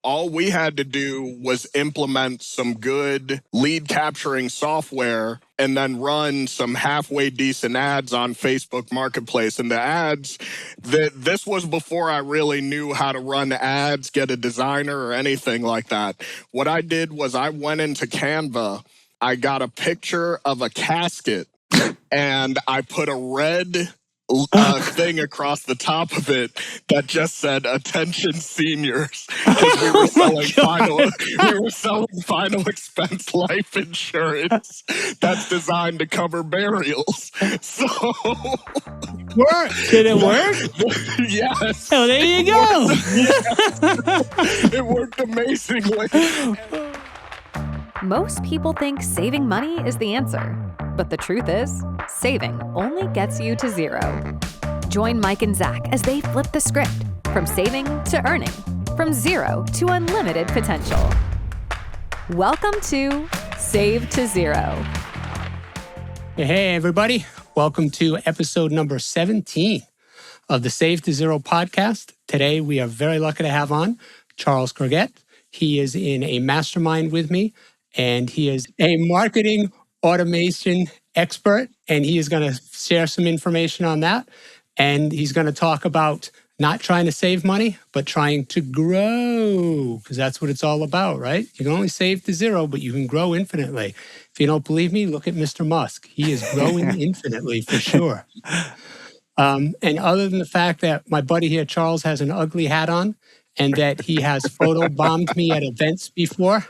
all we had to do was implement some good lead capturing software and then run some halfway decent ads on Facebook Marketplace. And the ads, this was before I really knew how to run ads, get a designer or anything like that. What I did was I went into Canva, I got a picture of a casket, and I put a red thing across the top of it that just said "Attention Seniors," because we were selling final expense life insurance that's designed to cover burials. So, did it work? Yes. Oh, there you go. It worked amazingly. Most people think saving money is the answer, but the truth is, saving only gets you to zero. Join Mike and Zach as they flip the script from saving to earning, from zero to unlimited potential. Welcome to Save to Zero. Hey, everybody. Welcome to episode number 17 of the Save to Zero podcast. Today, we are very lucky to have on Charles Craggett. He is in a mastermind with me, and he is a marketing automation expert, and he is going to share some information on that. And he's going to talk about not trying to save money, but trying to grow, because that's what it's all about, right? You can only save to zero, but you can grow infinitely. If you don't believe me, look at Mr. Musk. He is growing infinitely for sure. And other than the fact that my buddy here, Charles, has an ugly hat on and that he has photobombed me at events before,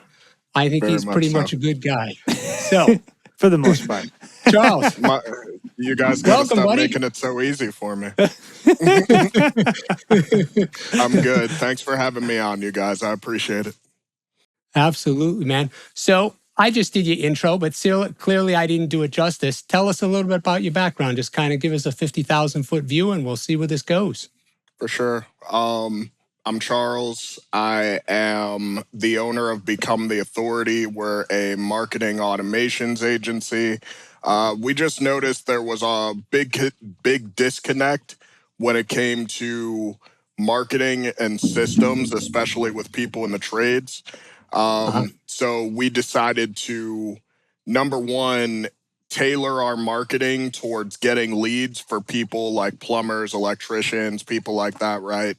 I think he's pretty much a good guy. So, for the most part. Charles. You guys gotta stop making it so easy for me. I'm good. Thanks for having me on, you guys. I appreciate it. Absolutely, man. So I just did your intro, but still, clearly I didn't do it justice. Tell us a little bit about your background. Just kind of give us a 50,000-foot view, and we'll see where this goes. For sure. I'm Charles. I am the owner of Become the Authority. We're a marketing automations agency. We just noticed there was a big disconnect when it came to marketing and systems, especially with people in the trades. So we decided to, number one, tailor our marketing towards getting leads for people like plumbers, electricians, people like that, right?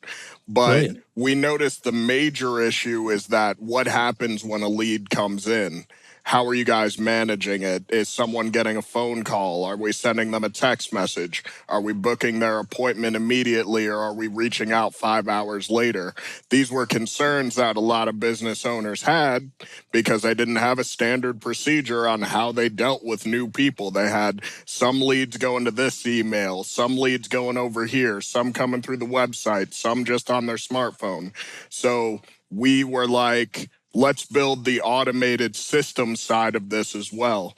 But we noticed the major issue is that what happens when a lead comes in? How are you guys managing it? Is someone getting a phone call? Are we sending them a text message? Are we booking their appointment immediately, or are we reaching out 5 hours later? These were concerns that a lot of business owners had because they didn't have a standard procedure on how they dealt with new people. They had some leads going to this email, some leads going over here, some coming through the website, some just on their smartphone. So we were like, let's build the automated system side of this as well.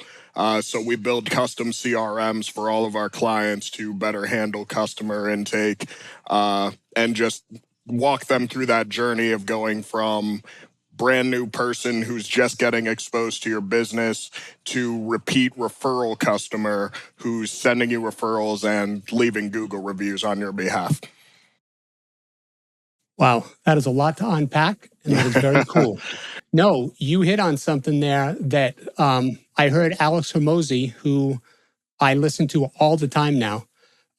So we build custom CRMs for all of our clients to better handle customer intake and just walk them through that journey of going from brand new person who's just getting exposed to your business to repeat referral customer who's sending you referrals and leaving Google reviews on your behalf. Wow, that is a lot to unpack, and that is very cool. No, you hit on something there that I heard Alex Hormozy, who I listen to all the time now,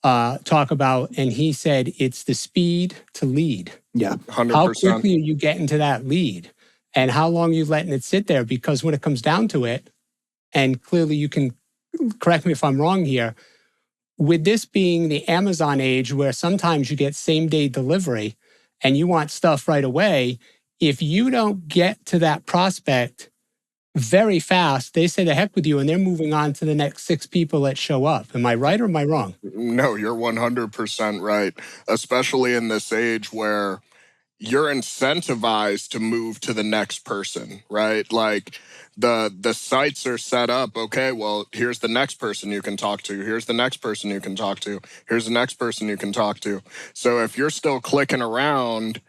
talk about, and he said it's the speed to lead. Yeah, 100%. How quickly are you getting to that lead, and how long are you letting it sit there? Because when it comes down to it, and clearly you can correct me if I'm wrong here, with this being the Amazon age where sometimes you get same-day delivery, and you want stuff right away, if you don't get to that prospect very fast, they say the heck with you, and they're moving on to the next 6 people that show up. Am I right or am I wrong? No, you're 100% right, especially in this age where you're incentivized to move to the next person, right? Like the sites are set up, okay, well, here's the next person you can talk to. Here's the next person you can talk to. Here's the next person you can talk to. So if you're still clicking around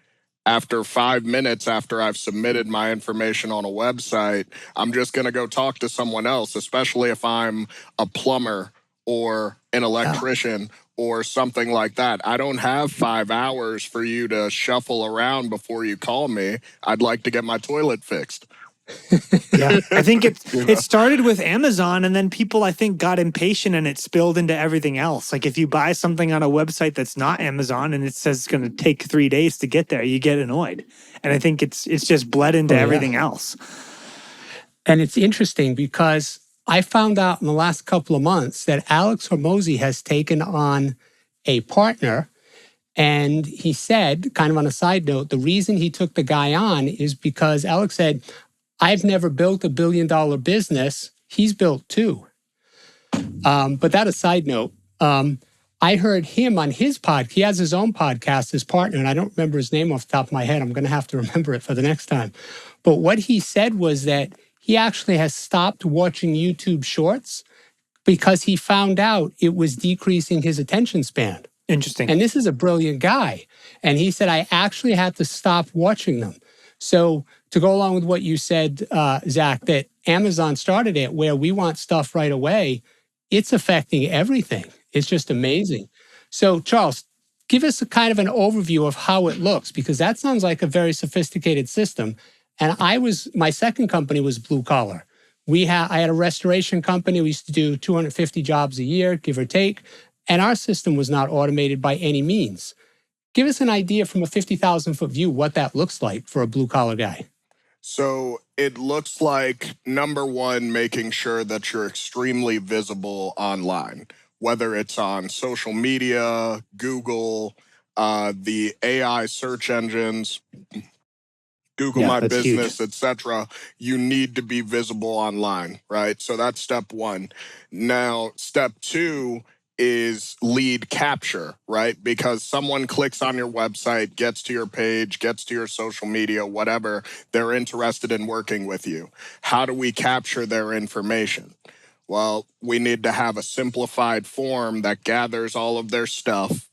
after 5 minutes after I've submitted my information on a website, I'm just going to go talk to someone else, especially if I'm a plumber or an electrician or something like that. I don't have 5 hours for you to shuffle around before you call me. I'd like to get my toilet fixed. Yeah, I think You know? it started with Amazon, and then people, I think, got impatient, and it spilled into everything else. Like if you buy something on a website that's not Amazon and it says it's going to take 3 days to get there, you get annoyed. And I think it's just bled into everything else. And it's interesting because I found out in the last couple of months that Alex Hormozy has taken on a partner. And he said, kind of on a side note, the reason he took the guy on is because Alex said, I've never built $1 billion business. He's built 2. But that a side note. I heard him on his podcast. He has his own podcast, his partner, and I don't remember his name off the top of my head. I'm going to have to remember it for the next time. But what he said was that he actually has stopped watching YouTube shorts because he found out it was decreasing his attention span. Interesting. And this is a brilliant guy. And he said, I actually had to stop watching them. So to go along with what you said, Zach, that Amazon started it where we want stuff right away, it's affecting everything. It's just amazing. So Charles, give us a kind of an overview of how it looks, because that sounds like a very sophisticated system. And my second company was blue collar. I had a restoration company. We used to do 250 jobs a year, give or take. And our system was not automated by any means. Give us an idea from a 50,000-foot view what that looks like for a blue collar guy. So it looks like, number one, making sure that you're extremely visible online, whether it's on social media, Google, the AI search engines, Google My Business, etc. You need to be visible online, right? So that's step one. Now, step two is lead capture, right? Because someone clicks on your website, gets to your page, gets to your social media, whatever, they're interested in working with you. How do we capture their information? Well, we need to have a simplified form that gathers all of their stuff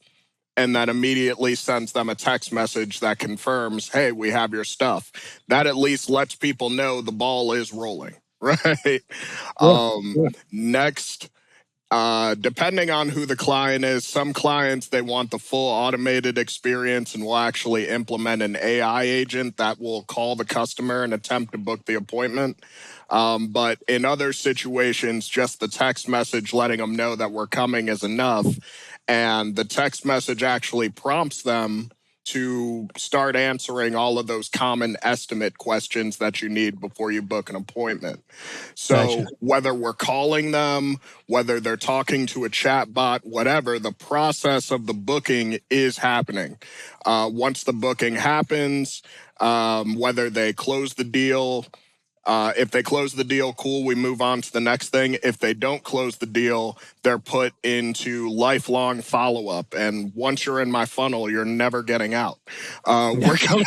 and that immediately sends them a text message that confirms, hey, we have your stuff. That at least lets people know the ball is rolling, right? Next, depending on who the client is, some clients, they want the full automated experience and will actually implement an AI agent that will call the customer and attempt to book the appointment. But in other situations, just the text message letting them know that we're coming is enough. And the text message actually prompts them to start answering all of those common estimate questions that you need before you book an appointment. So whether we're calling them, whether they're talking to a chat bot, whatever, the process of the booking is happening. Once the booking happens, whether they close the deal, if they close the deal, cool, we move on to the next thing. If they don't close the deal, they're put into lifelong follow-up. And once you're in my funnel, you're never getting out. We're going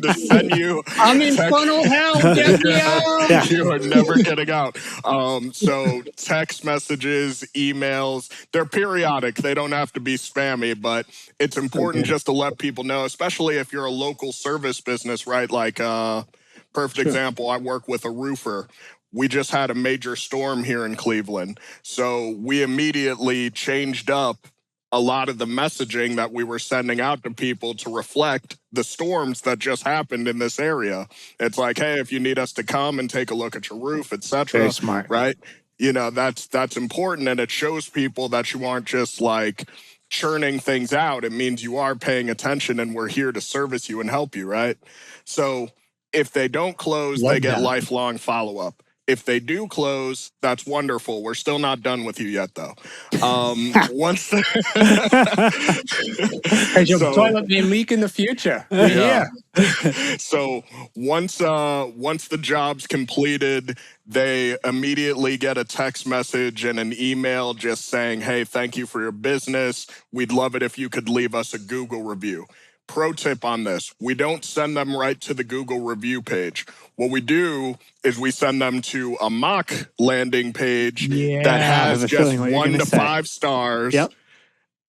to send you... I'm in funnel hell, get me out! You are never getting out. So text messages, emails, they're periodic. They don't have to be spammy, but it's important just to let people know, especially if you're a local service business, right? Like... perfect example, I work with a roofer. We just had a major storm here in Cleveland. So we immediately changed up a lot of the messaging that we were sending out to people to reflect the storms that just happened in this area. It's like, hey, if you need us to come and take a look at your roof, etc. Very smart. Right? You know, that's important, and it shows people that you aren't just like churning things out. It means you are paying attention and we're here to service you and help you, right? So if they don't close, they get lifelong follow-up. If they do close, that's wonderful. We're still not done with you yet, though. Once your toilet may leak in the future. So once the job's completed, they immediately get a text message and an email just saying, hey, thank you for your business. We'd love it if you could leave us a Google review. Pro tip on this, we don't send them right to the Google review page. What we do is we send them to a mock landing page that has just 1 to 5 stars.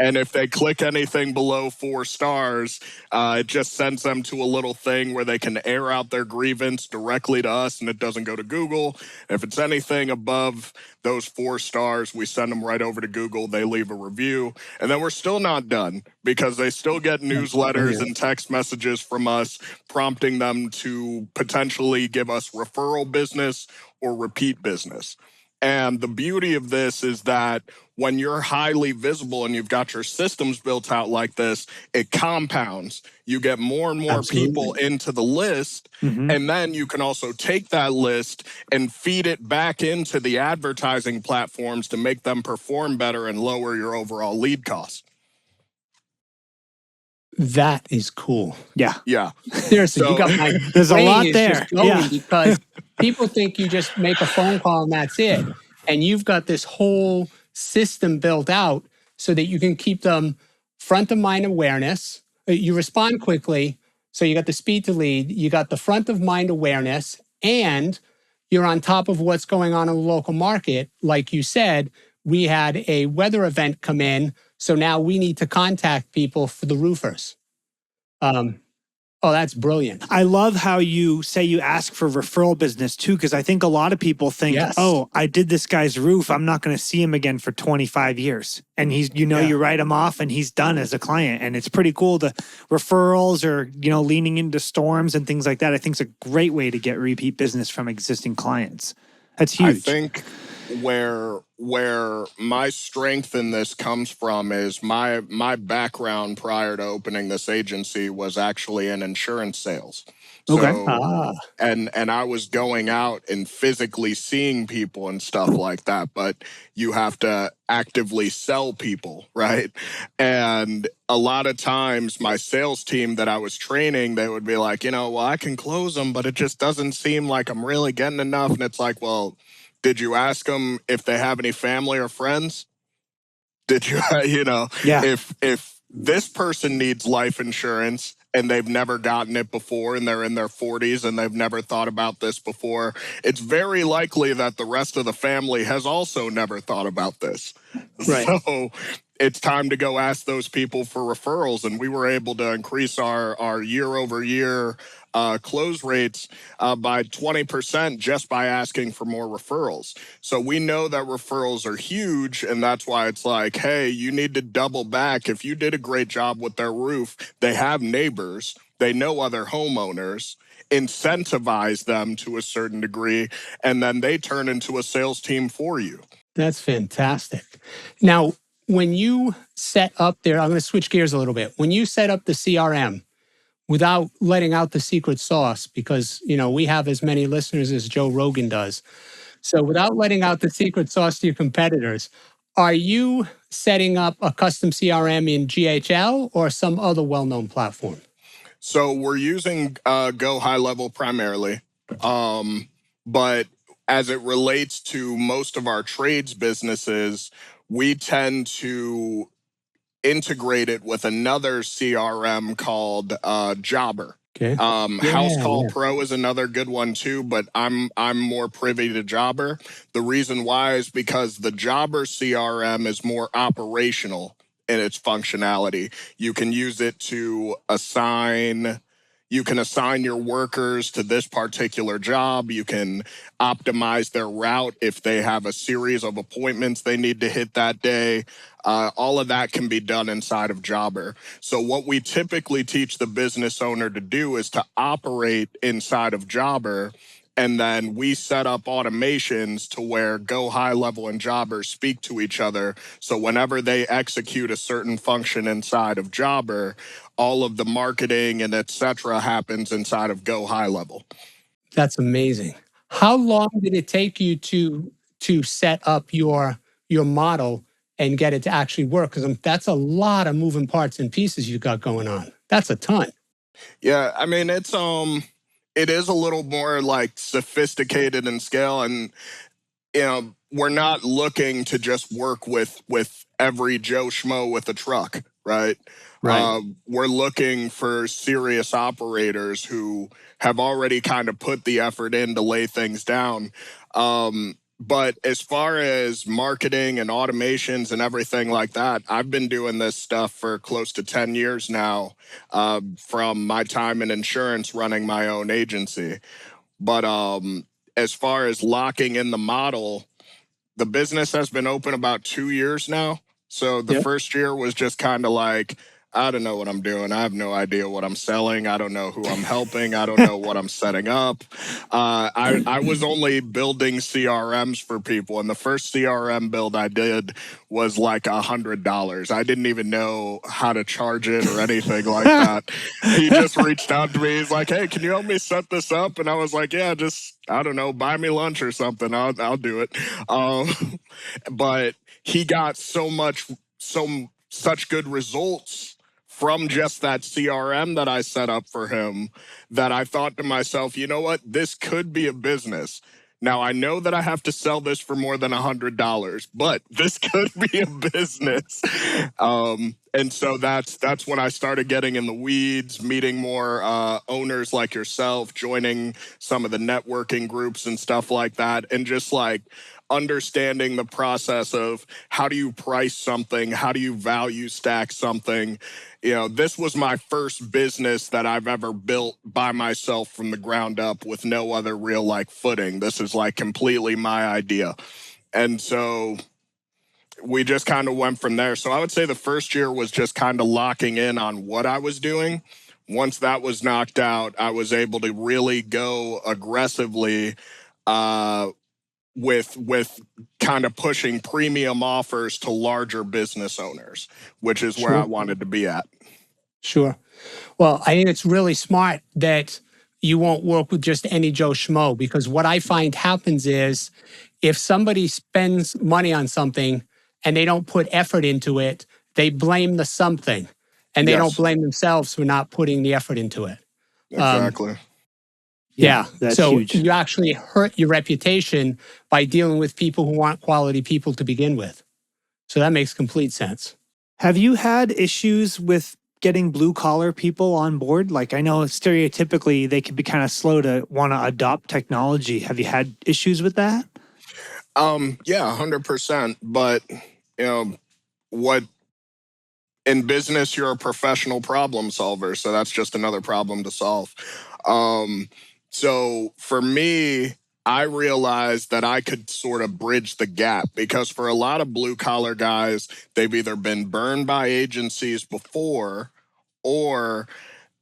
And if they click anything below 4 stars, it just sends them to a little thing where they can air out their grievance directly to us, and it doesn't go to Google. If it's anything above those 4 stars, we send them right over to Google. They leave a review. And then we're still not done, because they still get newsletters and text messages from us prompting them to potentially give us referral business or repeat business. And the beauty of this is that when you're highly visible and you've got your systems built out like this, it compounds. You get more and more people into the list, and then you can also take that list and feed it back into the advertising platforms to make them perform better and lower your overall lead costs. That is cool. Yeah. Seriously, you got my there's a brain lot is there. just going because people think you just make a phone call and that's it. And you've got this whole system built out so that you can keep them front of mind awareness. You respond quickly. So you got the speed to lead, you got the front of mind awareness, and you're on top of what's going on in the local market. Like you said, we had a weather event come in. So now we need to contact people for the roofers. That's brilliant. I love how you say you ask for referral business too, because I think a lot of people think, oh, I did this guy's roof, I'm not going to see him again for 25 years. And he's, you write him off and he's done as a client. And it's pretty cool. The referrals or, leaning into storms and things like that, I think is a great way to get repeat business from existing clients. That's huge. I think where my strength in this comes from is my background prior to opening this agency was actually in insurance sales. So, and I was going out and physically seeing people and stuff like that, but you have to actively sell people, right? And a lot of times my sales team that I was training, they would be like, well, I can close them, but it just doesn't seem like I'm really getting enough. And it's like, well, did you ask them if they have any family or friends? Did you, if this person needs life insurance and they've never gotten it before and they're in their 40s and they've never thought about this before, it's very likely that the rest of the family has also never thought about this. Right. So it's time to go ask those people for referrals. And we were able to increase our year over year close rates by 20% just by asking for more referrals. So we know that referrals are huge, and that's why it's like, hey, you need to double back. If you did a great job with their roof, they have neighbors, they know other homeowners, incentivize them to a certain degree, and then they turn into a sales team for you. That's fantastic. Now, when you set up there, I'm going to switch gears a little bit. When you set up the CRM, without letting out the secret sauce, because, we have as many listeners as Joe Rogan does. So without letting out the secret sauce to your competitors, are you setting up a custom CRM in GHL or some other well-known platform? So we're using Go High Level primarily. But as it relates to most of our trades businesses, we tend to integrate it with another CRM called Jobber. Okay. House Call Pro is another good one too, but I'm more privy to Jobber. The reason why is because the Jobber CRM is more operational in its functionality. You can use it to assign your workers to this particular job. You can optimize their route if they have a series of appointments they need to hit that day. All of that can be done inside of Jobber. So what we typically teach the business owner to do is to operate inside of Jobber, and then we set up automations to where Go High Level and Jobber speak to each other. So whenever they execute a certain function inside of Jobber, all of the marketing and et cetera happens inside of Go High Level. That's amazing. How long did it take you to set up your model and get it to actually work? Because that's a lot of moving parts and pieces you got going on. That's a ton. Yeah, I mean, it is a little more like sophisticated in scale, and we're not looking to just work with every Joe Schmo with a truck, right? We're looking for serious operators who have already kind of put the effort in to lay things down. But as far as marketing and automations and everything like that, I've been doing this stuff for close to 10 years now, from my time in insurance running my own agency. But as far as locking in the model, the business has been open about 2 years now. So the Yep. first year was just kind of like, I don't know what I'm doing. I have no idea what I'm selling. I don't know who I'm helping. I don't know what I'm setting up. I was only building CRMs for people. And the first CRM build I did was like $100. I didn't even know how to charge it or anything like that. He just reached out to me. He's like, hey, can you help me set this up? And I was like, yeah, just, I don't know, buy me lunch or something. I'll do it. But he got such good results from just that CRM that I set up for him that I thought to myself, you know what, this could be a business. Now, I know that I have to sell this for more than $100, but this could be a business. And so that's when I started getting in the weeds, meeting more owners like yourself, joining some of the networking groups and stuff like that, and just like understanding the process of how do you price something, how do you value stack something. You know, this was my first business that I've ever built by myself from the ground up with no other real like footing. This is like completely my idea. And so we just kind of went from there. So I would say the first year was just kind of locking in on what I was doing. Once that was knocked out, I was able to really go aggressively with kind of pushing premium offers to larger business owners, which is where I wanted to be at. Sure. Well, I think it's really smart that you won't work with just any Joe Schmo, because what I find happens is if somebody spends money on something and they don't put effort into it, they blame the something and they don't blame themselves for not putting the effort into it. Exactly. Yeah. That's so huge. You actually hurt your reputation by dealing with people who aren't quality people to begin with. So that makes complete sense. Have you had issues with getting blue collar people on board? Like, I know stereotypically they can be kind of slow to want to adopt technology. Have you had issues with that? Yeah, 100%. But, you know, what in business, you're a professional problem solver. So that's just another problem to solve. So for me, I realized that I could sort of bridge the gap because for a lot of blue collar guys, they've either been burned by agencies before or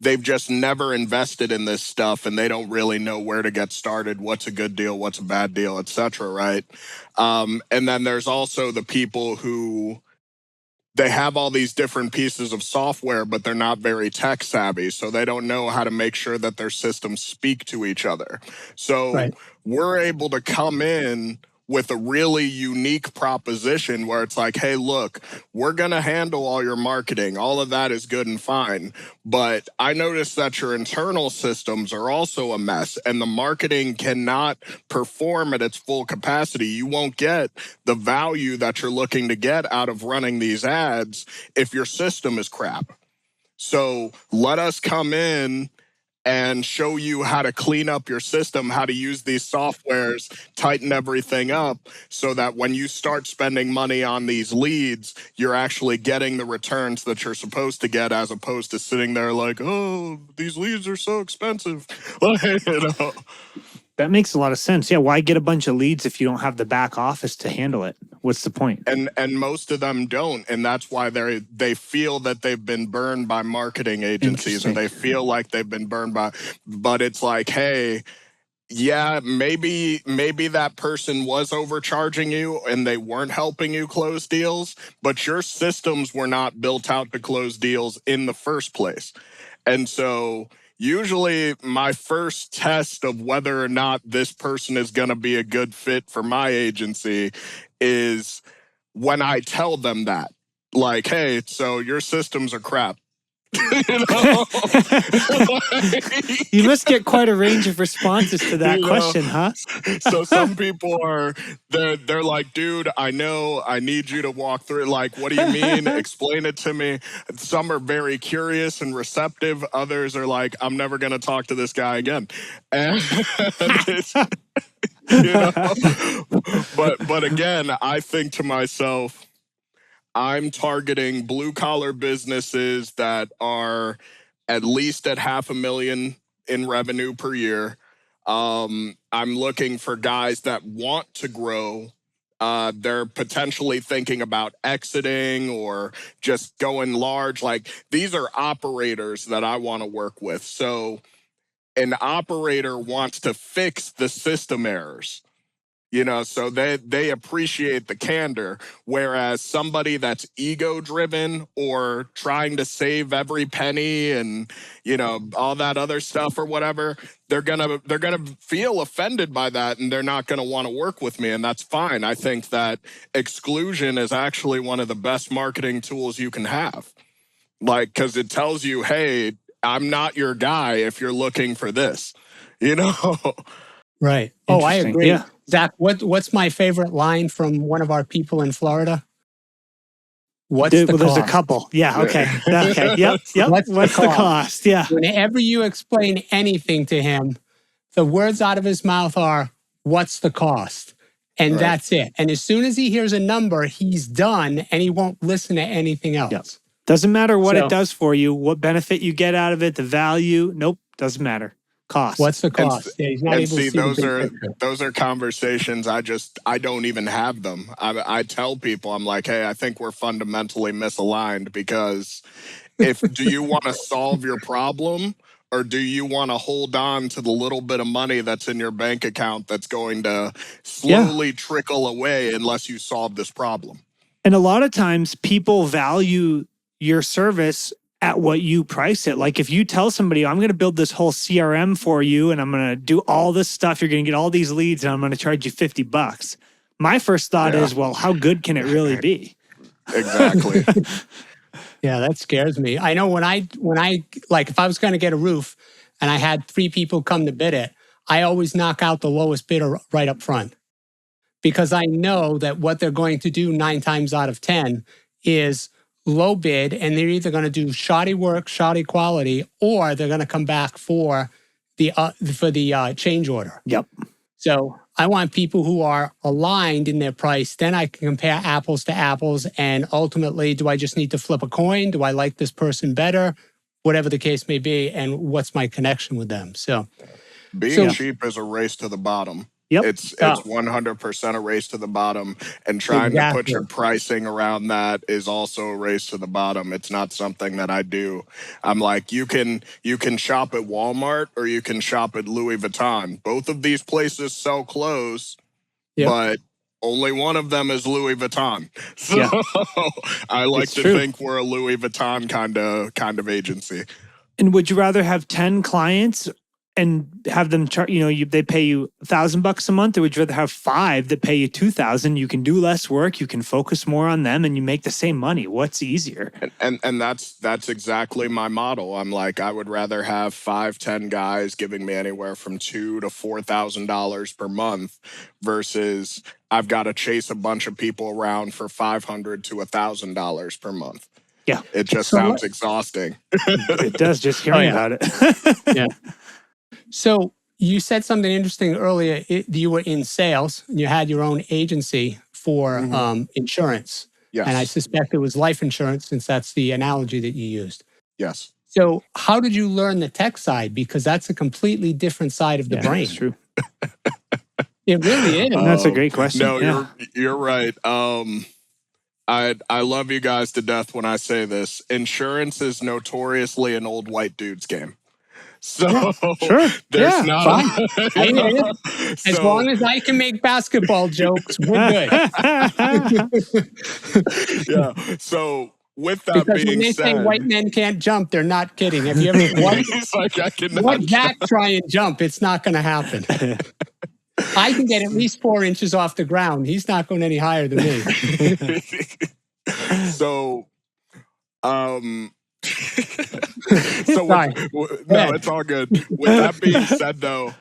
they've just never invested in this stuff and they don't really know where to get started, what's a good deal, what's a bad deal, et cetera, right? And then there's also the people who they have all these different pieces of software, but they're not very tech savvy. So they don't know how to make sure that their systems speak to each other. So we're able to come in with a really unique proposition where it's like, hey, look, we're going to handle all your marketing. All of that is good and fine. But I noticed that your internal systems are also a mess and the marketing cannot perform at its full capacity. You won't get the value that you're looking to get out of running these ads if your system is crap. So let us come in and show you how to clean up your system, how to use these softwares, tighten everything up so that when you start spending money on these leads, you're actually getting the returns that you're supposed to get as opposed to sitting there like, oh, these leads are so expensive. You know? That makes a lot of sense. Yeah, why get a bunch of leads if you don't have the back office to handle it? What's the point? And most of them don't, and that's why they feel that they've been burned by marketing agencies, or they feel like they've been burned by. But it's like, hey, yeah, maybe that person was overcharging you and they weren't helping you close deals, but your systems were not built out to close deals in the first place, and so. Usually my first test of whether or not this person is going to be a good fit for my agency is when I tell them that. Like, hey, so your systems are crap. You know? You must get quite a range of responses to that question, huh? So some people they're like, dude, I know, I need you to walk through it. Like, what do you mean? Explain it to me. Some are very curious and receptive. Others are like, I'm never going to talk to this guy again. And you know? But again, I think to myself, I'm targeting blue collar businesses that are at least at 500,000 in revenue per year. I'm looking for guys that want to grow. They're potentially thinking about exiting or just going large. Like, these are operators that I want to work with. So an operator wants to fix the system errors. So they appreciate the candor, whereas somebody that's ego driven or trying to save every penny and all that other stuff or whatever, they're gonna feel offended by that, and they're not gonna want to work with me, and that's fine. I think that exclusion is actually one of the best marketing tools you can have, like, because it tells you, hey, I'm not your guy if you're looking for this, Right. Oh, I Interesting. agree. Yeah. Zach, what's my favorite line from one of our people in Florida? What's the There's a cost? couple. Yeah. Okay. Okay. Yep. What's the the cost? Yeah. Whenever you explain anything to him, the words out of his mouth are, what's the cost? And Right. that's it. And as soon as he hears a number, he's done and he won't listen to anything else. Yep. Doesn't matter what So- it does for you, what benefit you get out of it, the value. Nope. Doesn't matter. Cost. What's the cost? Yeah, he's not And able see, to see those the are big picture. those are conversations I don't even have them. I tell people, I'm like, hey, I think we're fundamentally misaligned, because do you want to solve your problem, or do you want to hold on to the little bit of money that's in your bank account that's going to slowly trickle away unless you solve this problem? And a lot of times people value your service at what you price it. Like, if you tell somebody, I'm going to build this whole CRM for you and I'm going to do all this stuff, you're going to get all these leads and I'm going to charge you $50. My first thought is, well, how good can it really be? Exactly. Yeah, that scares me. I know when I like, if I was going to get a roof and I had 3 people come to bid it, I always knock out the lowest bidder right up front, because I know that what they're going to do 9 times out of 10 is low bid, and they're either going to do shoddy work, shoddy quality, or they're going to come back for the change order. Yep. So I want people who are aligned in their price. Then I can compare apples to apples. And ultimately, do I just need to flip a coin? Do I like this person better? Whatever the case may be. And what's my connection with them? So being cheap is a race to the bottom. Yep. It's 100% a race to the bottom, and trying to put your pricing around that is also a race to the bottom. It's not something that I do. I'm like, you can shop at Walmart or you can shop at Louis Vuitton. Both of these places sell clothes, but only one of them is Louis Vuitton. So I like to think we're a Louis Vuitton kind of agency. And would you rather have 10 clients and have them charge, they pay you $1,000 a month, or would you rather have 5 that pay you $2,000? You can do less work, you can focus more on them, and you make the same money. What's easier? And that's exactly my model. I'm like, I would rather have 5-10 guys giving me anywhere from $2,000 to $4,000 per month versus I've got to chase a bunch of people around for $500 to $1,000 per month. Yeah, it just sounds exhausting. It does, just hearing about it. Yeah. So you said something interesting earlier. You were in sales and you had your own agency for insurance. Yes. And I suspect it was life insurance, since that's the analogy that you used. Yes. So how did you learn the tech side? Because that's a completely different side of the brain. That's true. It really is. That's a great question. No, you're right. I love you guys to death when I say this. Insurance is notoriously an old white dude's game. So there's not fine. As long as I can make basketball jokes, we're good. So with that because being when they said, say white men can't jump, they're not kidding. Have you ever what Zach try and jump? It's not going to happen. I can get at least 4 inches off the ground. He's not going any higher than me. So it's all good. With that being said, though,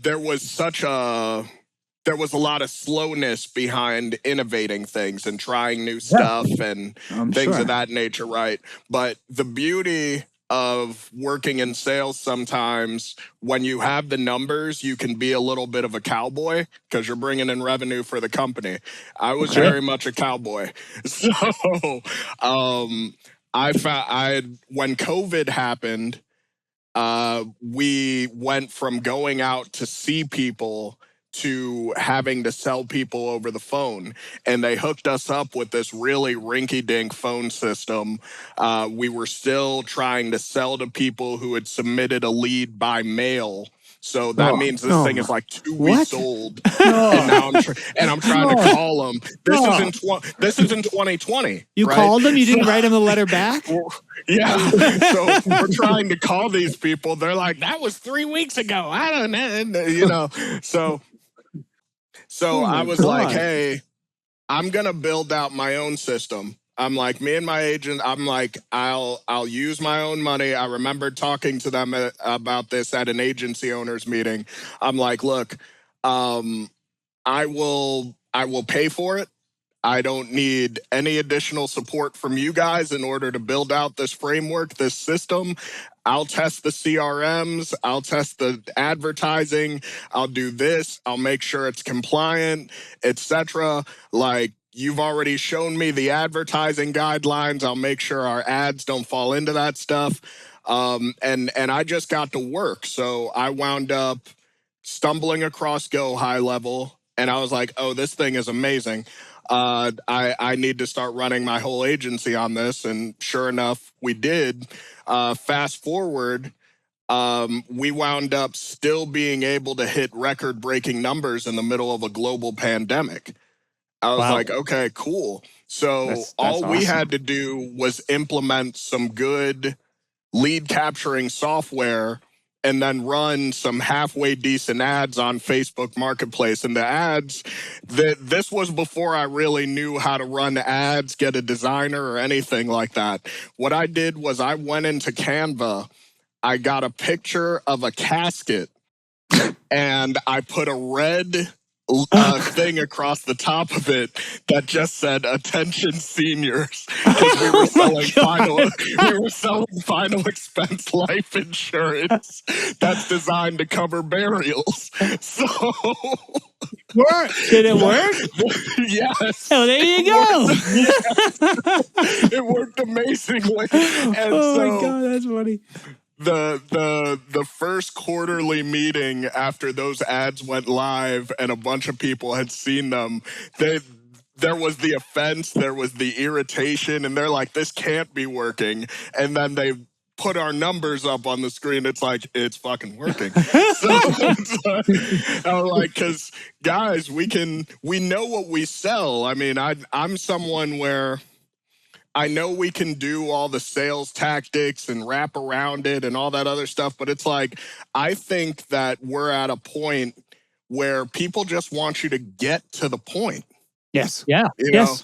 there was a lot of slowness behind innovating things and trying new stuff and things of that nature, right? But the beauty of working in sales sometimes when you have the numbers, you can be a little bit of a cowboy because you're bringing in revenue for the company. I was very much a cowboy. So when COVID happened, we went from going out to see people to having to sell people over the phone. And they hooked us up with this really rinky-dink phone system. We were still trying to sell to people who had submitted a lead by mail. So that means this thing is like 2 weeks old, and now I'm trying to call them. This is in 2020. You right? called them? You didn't write them a letter back? Yeah. So we're trying to call these people. They're like, that was 3 weeks ago. I don't know. So I was like, hey, I'm going to build out my own system. I'm like, me and my agent, I'm like, I'll use my own money. I remember talking to them about this at an agency owners meeting. I'm like, look, I will pay for it. I don't need any additional support from you guys in order to build out this framework, this system. I'll test the CRMs. I'll test the advertising. I'll do this. I'll make sure it's compliant, etc. Like, you've already shown me the advertising guidelines. I'll make sure our ads don't fall into that stuff. And I just got to work. So I wound up stumbling across Go High Level, and I was like, oh, this thing is amazing. I need to start running my whole agency on this. And sure enough, we did. Fast forward, we wound up still being able to hit record-breaking numbers in the middle of a global pandemic. I was like, okay, cool. So that's all we had to do was implement some good lead capturing software and then run some halfway decent ads on Facebook Marketplace. And the ads, this was before I really knew how to run ads, get a designer or anything like that. What I did was I went into Canva, I got a picture of a casket, and I put a red thing across the top of it that just said "Attention Seniors," because we were selling final expense life insurance that's designed to cover burials. So did it work? Yes. Oh, there you go. It worked amazingly. And my God, that's funny. The first quarterly meeting after those ads went live and a bunch of people had seen them, there was the offense, there was the irritation, and they're like, this can't be working. And then they put our numbers up on the screen. It's like, it's fucking working. So I was like, because guys, we know what we sell. I mean, I'm someone where I know we can do all the sales tactics and wrap around it and all that other stuff, but it's like, I think that we're at a point where people just want you to get to the point. Yes. Yeah. You know,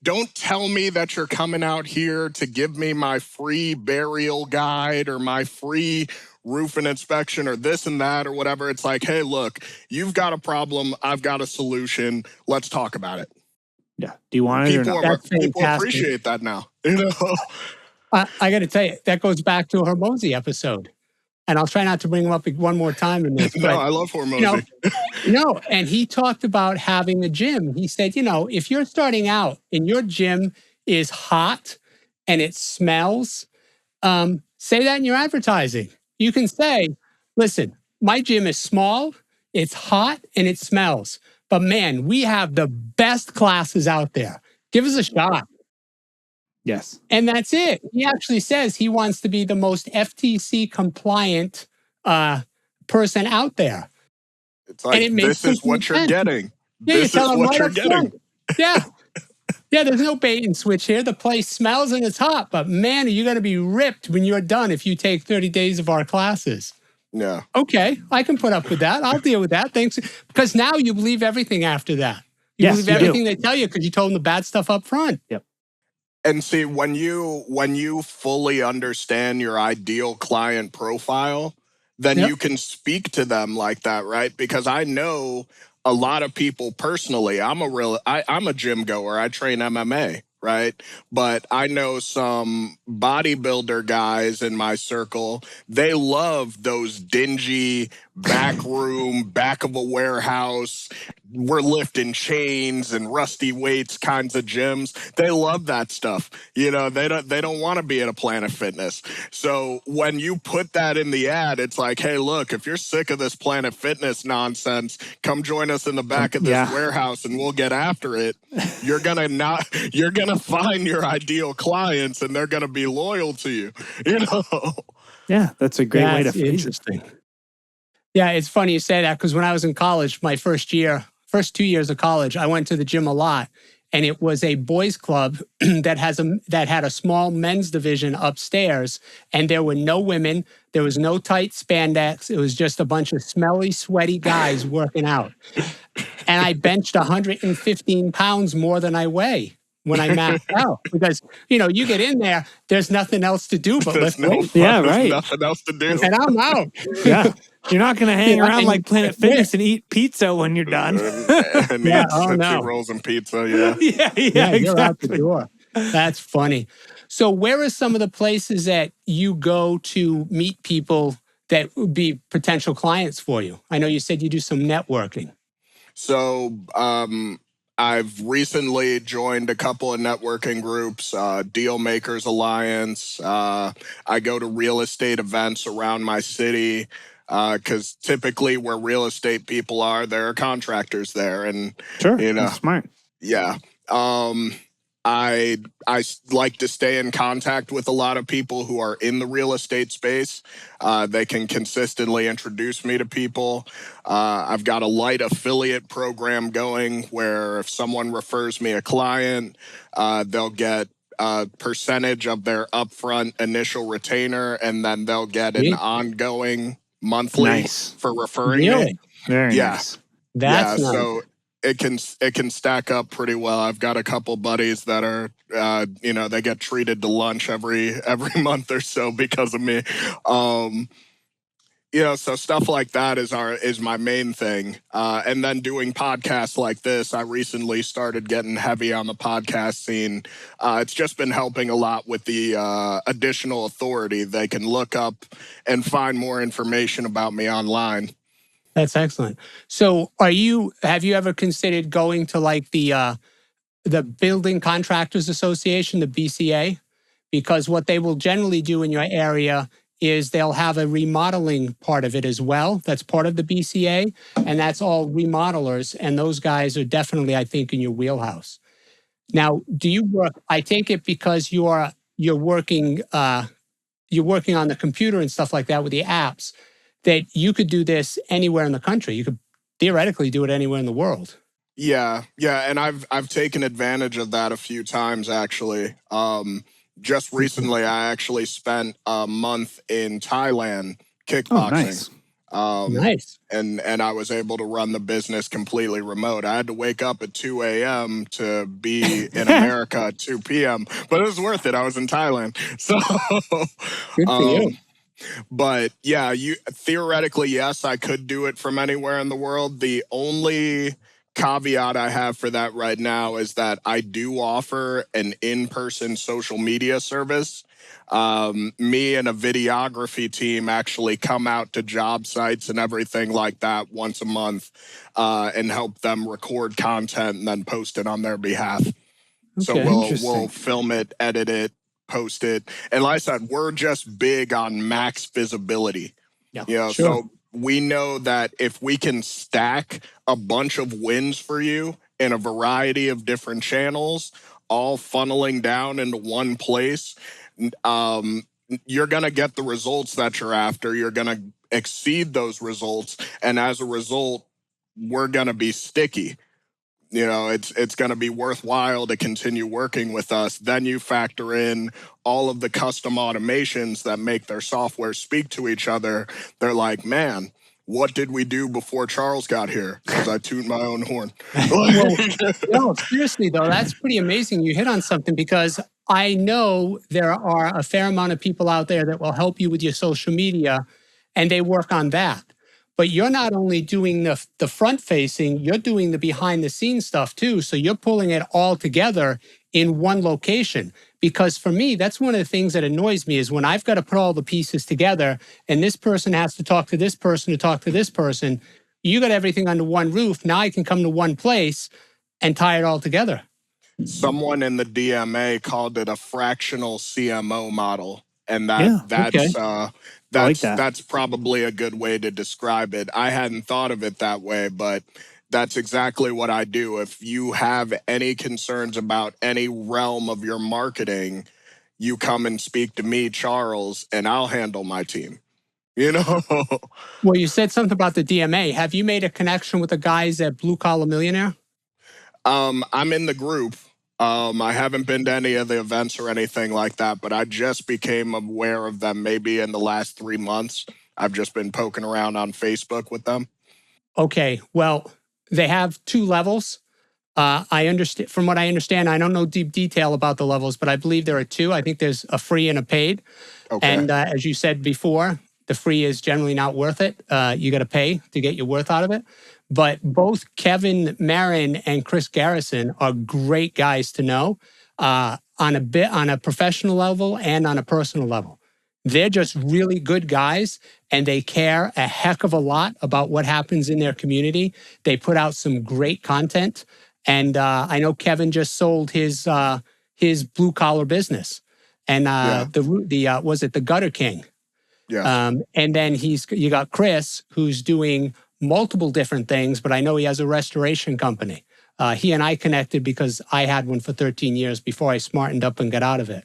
don't tell me that you're coming out here to give me my free burial guide or my free roof and inspection or this and that or whatever. It's like, hey, look, you've got a problem. I've got a solution. Let's talk about it. Yeah. Do you want it or not? People appreciate that now. You know, I got to tell you, that goes back to a Hormozy episode. And I'll try not to bring him up one more time in this. No, I love Hormozy. And he talked about having a gym. He said, if you're starting out and your gym is hot and it smells, say that in your advertising. You can say, listen, my gym is small, it's hot, and it smells. But man, we have the best classes out there. Give us a shot. Yes. And that's it. He actually says he wants to be the most FTC compliant person out there. It's like, this is what you're getting. This is what you're getting. Yeah. Yeah, there's no bait and switch here. The place smells and it's hot. But man, are you going to be ripped when you're done if you take 30 days of our classes. Yeah. Okay, I can put up with that. I'll deal with that. Thanks. Because now you believe everything after that. You believe everything they tell you because you told them the bad stuff up front. Yep. And see, when you fully understand your ideal client profile, then you can speak to them like that, right? Because I know a lot of people personally. I'm a gym goer. I train MMA, right? But I know some bodybuilder guys in my circle, they love those dingy back room, back of a warehouse, we're lifting chains and rusty weights kinds of gyms. They love that stuff. You know, they don't want to be at a Planet Fitness. So when you put that in the ad, it's like, hey, look, if you're sick of this Planet Fitness nonsense, come join us in the back of this warehouse and we'll get after it. You're gonna find your ideal clients and they're gonna be loyal to you. You know? Yeah, that's a great way to phrase interesting. Yeah, it's funny you say that because when I was in college, my first 2 years of college, I went to the gym a lot, and it was a boys' club that had a small men's division upstairs, and there were no women, there was no tight spandex, it was just a bunch of smelly, sweaty guys working out, and I benched 115 pounds more than I weigh when I maxed out because you get in there, there's nothing else to do but lift weights. Yeah, right. There's nothing else to do, and I'm out. Yeah. You're not going to hang around like Planet Fitness and eat pizza when you're done. and eat Tootsie Rolls and pizza, yeah, exactly. You're out the exactly. door. That's funny. So where are some of the places that you go to meet people that would be potential clients for you? I know you said you do some networking. So I've recently joined a couple of networking groups, Deal Makers Alliance. I go to real estate events around my city because typically where real estate people are, there are contractors there. And, Sure, that's smart. Yeah. I like to stay in contact with a lot of people who are in the real estate space. They can consistently introduce me to people. I've got a light affiliate program going where if someone refers me a client, they'll get a percentage of their upfront initial retainer, and then they'll get an ongoing monthly for referring me. Very nice. That's nice. So it can stack up pretty well. I've got a couple buddies that are, they get treated to lunch every month or so because of me. So stuff like that is my main thing. And then doing podcasts like this, I recently started getting heavy on the podcast scene. It's just been helping a lot with the additional authority. They can look up and find more information about me online. That's excellent. So have you ever considered going to like the Building Contractors Association, the BCA? Because what they will generally do in your area is they'll have a remodeling part of it as well. That's part of the BCA, and that's all remodelers. And those guys are definitely, I think, in your wheelhouse. Now, do you work? I take it because you're working on the computer and stuff like that with the apps, that you could do this anywhere in the country. You could theoretically do it anywhere in the world. Yeah, and I've taken advantage of that a few times actually. Just recently, I actually spent a month in Thailand kickboxing. Oh, nice. Nice. And I was able to run the business completely remote. I had to wake up at 2 a.m. to be in America at 2 p.m., but it was worth it. I was in Thailand. So good for you. But yeah, theoretically, yes, I could do it from anywhere in the world. The only caveat I have for that right now is that I do offer an in-person social media service. Me and a videography team actually come out to job sites and everything like that once a month and help them record content and then post it on their behalf. So we'll film it, edit it, post it. And like I said, we're just big on max visibility. Yeah, So we know that if we can stack a bunch of wins for you in a variety of different channels, all funneling down into one place, you're going to get the results that you're after. You're going to exceed those results. And as a result, we're going to be sticky. It's going to be worthwhile to continue working with us. Then you factor in all of the custom automations that make their software speak to each other. They're like, man, what did we do before Charles got here? Because I toot my own horn. No, seriously, though, that's pretty amazing. You hit on something because I know there are a fair amount of people out there that will help you with your social media, and they work on that. But you're not only doing the front facing, you're doing the behind the scenes stuff too. So you're pulling it all together in one location. Because for me, that's one of the things that annoys me is when I've got to put all the pieces together and this person has to talk to this person to talk to this person. You got everything under one roof. Now I can come to one place and tie it all together. Someone in the DMA called it a fractional CMO model. And that's probably a good way to describe it. I hadn't thought of it that way, but that's exactly what I do. If you have any concerns about any realm of your marketing, you come and speak to me, Charles, and I'll handle my team. You know? Well, you said something about the DMA. Have you made a connection with the guys at Blue Collar Millionaire? I'm in the group. I haven't been to any of the events or anything like that, but I just became aware of them maybe in the last 3 months. I've just been poking around on Facebook with them. Okay, well, they have 2 levels. I understand. From what I understand, I don't know deep detail about the levels, but I believe there are 2. I think there's a free and a paid. Okay. And as you said before, the free is generally not worth it. You got to pay to get your worth out of it. But both Kevin Marin and Chris Garrison are great guys to know on a professional level and on a personal level. They're just really good guys, and they care a heck of a lot about what happens in their community. They put out some great content, and I know Kevin just sold his blue collar business, and was it the Gutter King? Yeah. And then you got Chris, who's doing multiple different things, but I know he has a restoration company. He and I connected because I had one for 13 years before I smartened up and got out of it.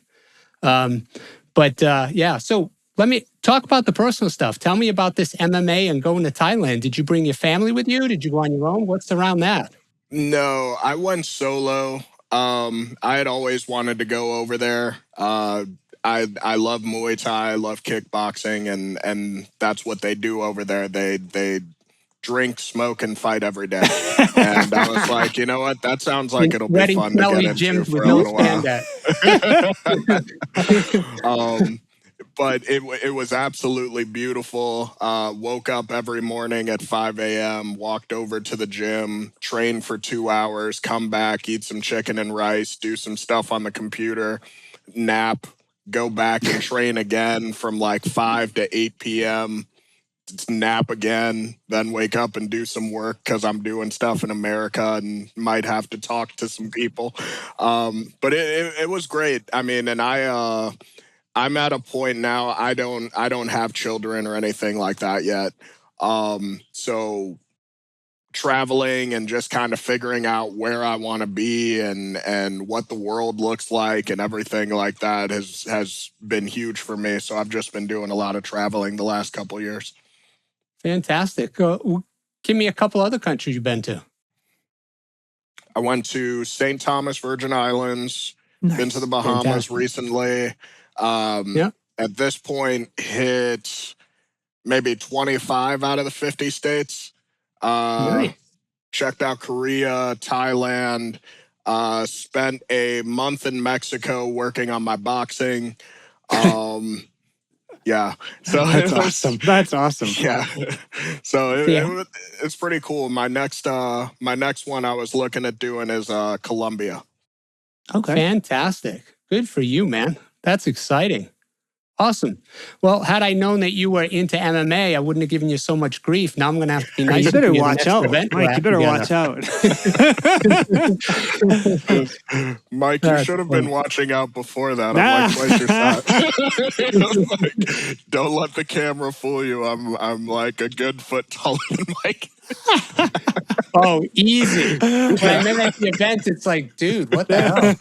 So let me talk about the personal stuff. Tell me about this MMA and going to Thailand. Did you bring your family with you? Did you go on your own? What's around that? No, I went solo. I had always wanted to go over there. I love Muay Thai, I love kickboxing, and that's what they do over there. They drink, smoke, and fight every day. And I was like, you know what? That sounds like it'll be fun to get into for a little while. But it was absolutely beautiful. Woke up every morning at 5 a.m., walked over to the gym, trained for 2 hours, come back, eat some chicken and rice, do some stuff on the computer, nap, go back and train again from like 5 to 8 p.m., nap again, then wake up and do some work because I'm doing stuff in America and might have to talk to some people. But it was great. I mean, and I'm at a point now, I don't have children or anything like that yet. So traveling and just kind of figuring out where I want to be and what the world looks like and everything like that has been huge for me. So I've just been doing a lot of traveling the last couple of years. Fantastic. Give me a couple other countries you've been to. I went to St. Thomas, Virgin Islands, been to the Bahamas recently. At this point, hit maybe 25 out of the 50 states. Nice. Checked out Korea, Thailand, spent a month in Mexico working on my boxing. Yeah. So that's awesome. That's awesome. Yeah. So it's pretty cool. My next one I was looking at doing is Colombia. Okay. Fantastic. Good for you, man. That's exciting. Awesome. Well, had I known that you were into MMA, I wouldn't have given you so much grief. Now I'm going to have to be nice. You better watch out, Mike. You better watch out. Mike, you should have been watching out before that. I'm like, place your shot. Don't let the camera fool you. I'm like a good foot taller than Mike. Oh, easy. When I met at the event, it's like, dude, what the hell?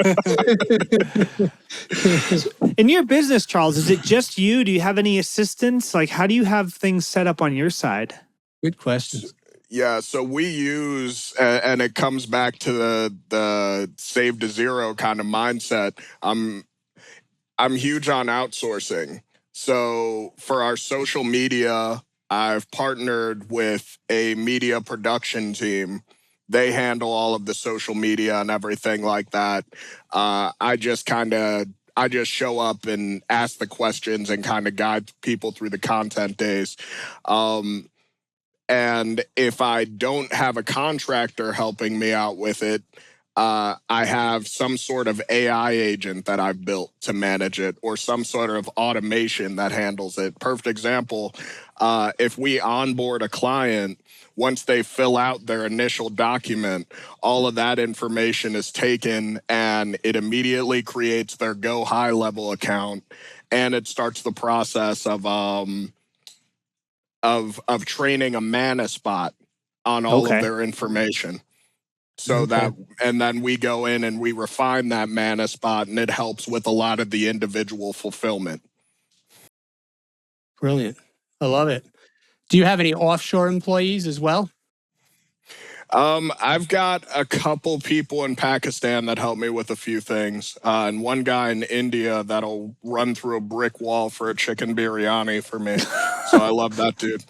In your business, Charles, is it just you? Do you have any assistants? Like, how do you have things set up on your side? Good question. Yeah, so we use, and it comes back to the save to zero kind of mindset. I'm huge on outsourcing. So for our social media, I've partnered with a media production team. They handle all of the social media and everything like that. I just show up and ask the questions and kind of guide people through the content days. And if I don't have a contractor helping me out with it, I have some sort of AI agent that I've built to manage it, or some sort of automation that handles it. Perfect example, if we onboard a client, once they fill out their initial document, all of that information is taken and it immediately creates their Go High level account, and it starts the process of training a mana spot on all of Okay. their information. So that, and then we go in and we refine that mana spot, and it helps with a lot of the individual fulfillment. Brilliant. I love it. Do you have any offshore employees as well? I've got a couple people in Pakistan that help me with a few things, and one guy in India that'll run through a brick wall for a chicken biryani for me. So I love that dude.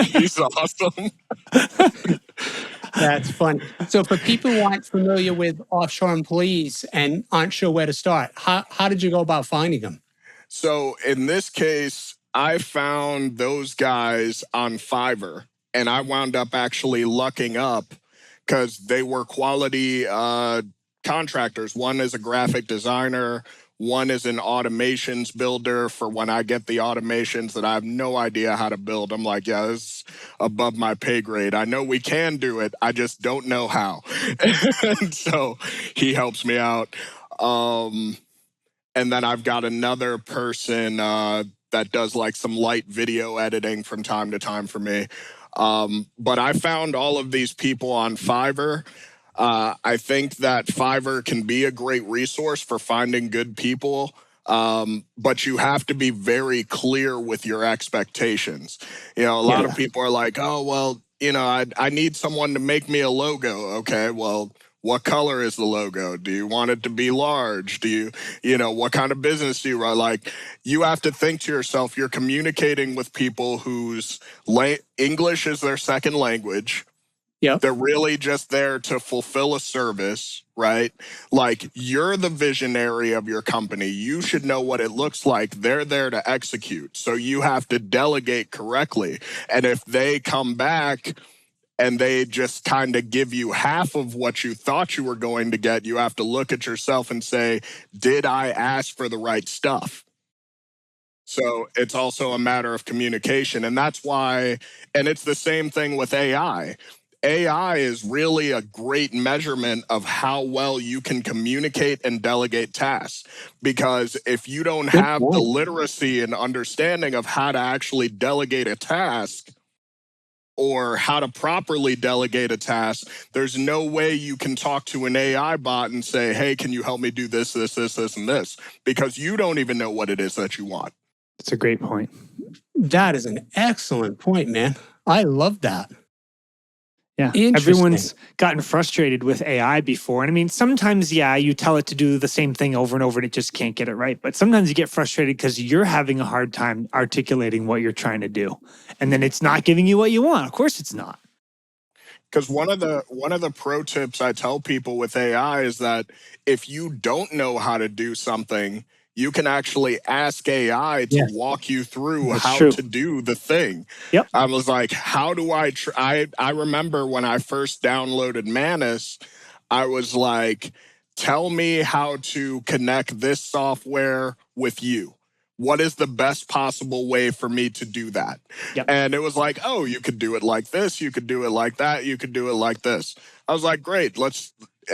He's awesome. That's funny. So for people who aren't familiar with offshore employees and aren't sure where to start, how did you go about finding them? So in this case, I found those guys on Fiverr, and I wound up actually lucking up because they were quality contractors. One is a graphic designer. One is an automations builder for when I get the automations that I have no idea how to build. I'm like, yeah, this is above my pay grade. I know we can do it. I just don't know how. And so he helps me out. And then I've got another person that does like some light video editing from time to time for me. But I found all of these people on Fiverr. I think that Fiverr can be a great resource for finding good people, but you have to be very clear with your expectations. You know, a lot of people are like, oh, well, you know, I need someone to make me a logo. Okay, well, what color is the logo? Do you want it to be large? Do you know, what kind of business do you run? Like, you have to think to yourself, you're communicating with people whose English is their second language. Yep. They're really just there to fulfill a service, right? Like, you're the visionary of your company. You should know what it looks like. They're there to execute. So you have to delegate correctly. And if they come back and they just kind of give you half of what you thought you were going to get, you have to look at yourself and say, did I ask for the right stuff? So it's also a matter of communication. And that's why, and it's the same thing with AI. AI is really a great measurement of how well you can communicate and delegate tasks. Because if you don't have the literacy and understanding of how to actually delegate a task, or how to properly delegate a task, there's no way you can talk to an AI bot and say, hey, can you help me do this, this, this, this, and this? Because you don't even know what it is that you want. That's a great point. That is an excellent point, man. I love that. Yeah, everyone's gotten frustrated with AI before. And I mean, sometimes, yeah, you tell it to do the same thing over and over and it just can't get it right. But sometimes you get frustrated because you're having a hard time articulating what you're trying to do. And then it's not giving you what you want. Of course it's not. Because one of the pro tips I tell people with AI is that if you don't know how to do something, you can actually ask AI to walk you through how to do the thing. Yep. I was like, how do I remember when I first downloaded Manus, I was like, tell me how to connect this software with you. What is the best possible way for me to do that? Yep. And it was like, oh, you could do it like this. You could do it like that. You could do it like this. I was like, great. Let's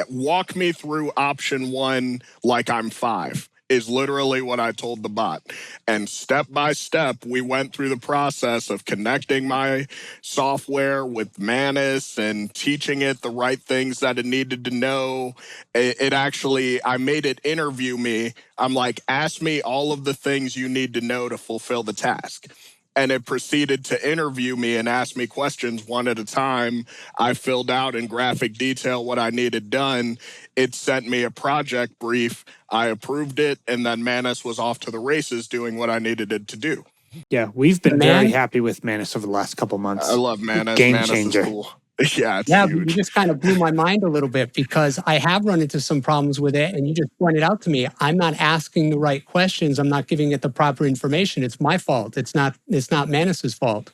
walk me through option one like I'm 5. Is literally what I told the bot. And step by step, we went through the process of connecting my software with Manus and teaching it the right things that it needed to know. It actually, I made it interview me. I'm like, ask me all of the things you need to know to fulfill the task. And it proceeded to interview me and ask me questions one at a time. I filled out in graphic detail what I needed done. It sent me a project brief. I approved it, and then Manus was off to the races doing what I needed it to do. Yeah, we've been very happy with Manus over the last couple months. I love Manus. Game Manus changer. is cool. Yeah, it's You huge. just kind of blew my mind a little bit because I have run into some problems with it, and you just pointed out to me, I'm not asking the right questions. I'm not giving it the proper information. It's my fault. It's not Manus's fault.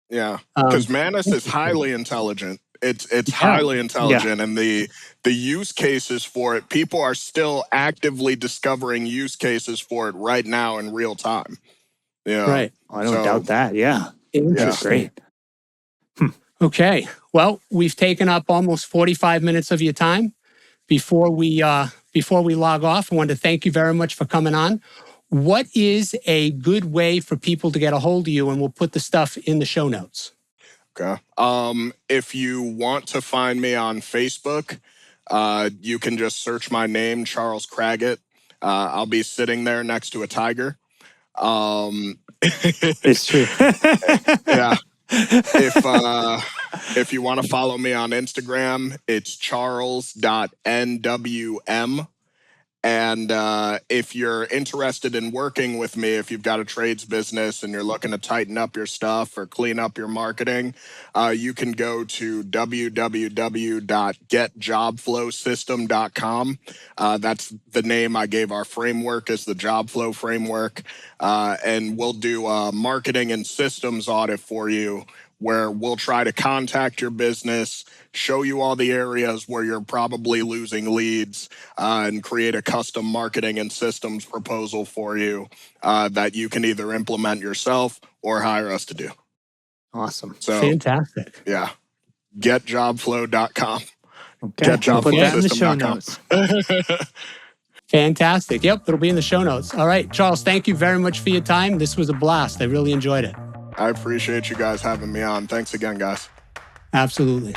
Yeah, because Manus is highly intelligent. It's highly intelligent, and the use cases for it, people are still actively discovering use cases for it right now in real time. Yeah, Right. I don't doubt that. Yeah. Interesting. Great. Okay. Well, we've taken up almost 45 minutes of your time. Before we log off, I want to thank you very much for coming on. What is a good way for people to get a hold of you? And we'll put the stuff in the show notes. Okay. If you want to find me on Facebook, you can just search my name, Charles Craggett. I'll be sitting there next to a tiger. It's true. Yeah. If you want to follow me on Instagram, it's charles.nwm. And if you're interested in working with me, if you've got a trades business and you're looking to tighten up your stuff or clean up your marketing, you can go to www.getjobflowsystem.com. That's the name I gave our framework, is the Job Flow Framework. And we'll do a marketing and systems audit for you, where we'll try to contact your business, show you all the areas where you're probably losing leads, and create a custom marketing and systems proposal for you that you can either implement yourself or hire us to do. Awesome. So, fantastic. Yeah. Getjobflow.com. Okay. Put that in the show notes. Fantastic. Yep, it'll be in the show notes. All right, Charles, thank you very much for your time. This was a blast. I really enjoyed it. I appreciate you guys having me on. Thanks again, guys. Absolutely.